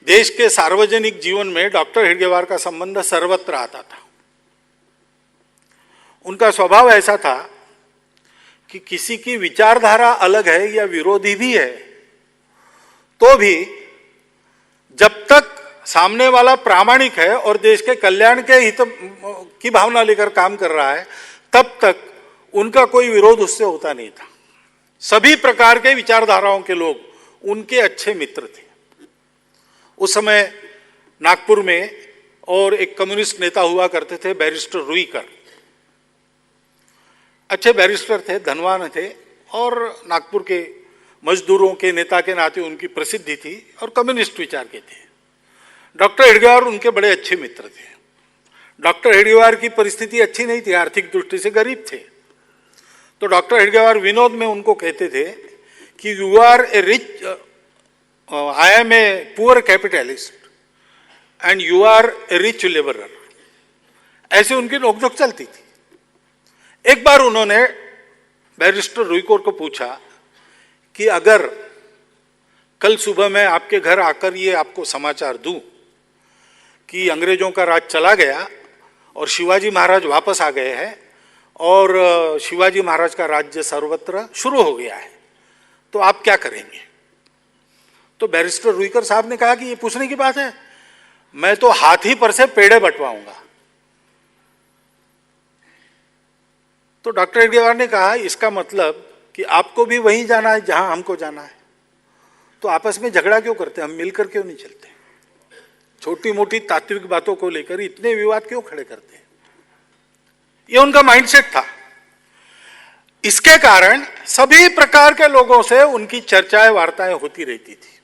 देश के सार्वजनिक जीवन में डॉक्टर हेडगेवार का संबंध सर्वत्र आता था। उनका स्वभाव ऐसा था कि किसी की विचारधारा अलग है या विरोधी भी है तो भी जब तक सामने वाला प्रामाणिक है और देश के कल्याण के हित की भावना लेकर काम कर रहा है तब तक उनका कोई विरोध उससे होता नहीं था। सभी प्रकार के विचारधाराओं के लोग उनके अच्छे मित्र थे। उस समय नागपुर में और एक कम्युनिस्ट नेता हुआ करते थे बैरिस्टर रुईकर। अच्छे बैरिस्टर थे, धनवान थे और नागपुर के मजदूरों के नेता के नाते उनकी प्रसिद्धि थी और कम्युनिस्ट विचार के थे। डॉक्टर हेडगेवार उनके बड़े अच्छे मित्र थे। डॉक्टर हेडगेवार की परिस्थिति अच्छी नहीं थी, आर्थिक दृष्टि से गरीब थे। तो डॉक्टर हेडगेवार विनोद में उनको कहते थे कि you are a rich, I am a poor capitalist and you are a rich labourer. ऐसे उनकी नोकझोंक चलती थी। एक बार उन्होंने बैरिस्टर रुईकर को पूछा कि अगर कल सुबह मैं आपके घर आकर ये आपको समाचार दूं कि अंग्रेजों का राज चला गया और शिवाजी महाराज वापस आ गए हैं और शिवाजी महाराज का राज्य सर्वत्र शुरू हो गया है, तो आप क्या करेंगे? तो बैरिस्टर रुईकर साहब ने कहा कि ये पूछने की बात है, मैं तो हाथी पर से पेड़े बंटवाऊंगा। तो डॉक्टर हेडगेवार ने कहा इसका मतलब कि आपको भी वहीं जाना है जहां हमको जाना है, तो आपस में झगड़ा क्यों करते हैं, हम मिलकर क्यों नहीं चलते? छोटी मोटी तात्विक बातों को लेकर इतने विवाद क्यों खड़े करते हैं? ये उनका माइंडसेट था। इसके कारण सभी प्रकार के लोगों से उनकी चर्चाएं वार्ताएं होती रहती थी।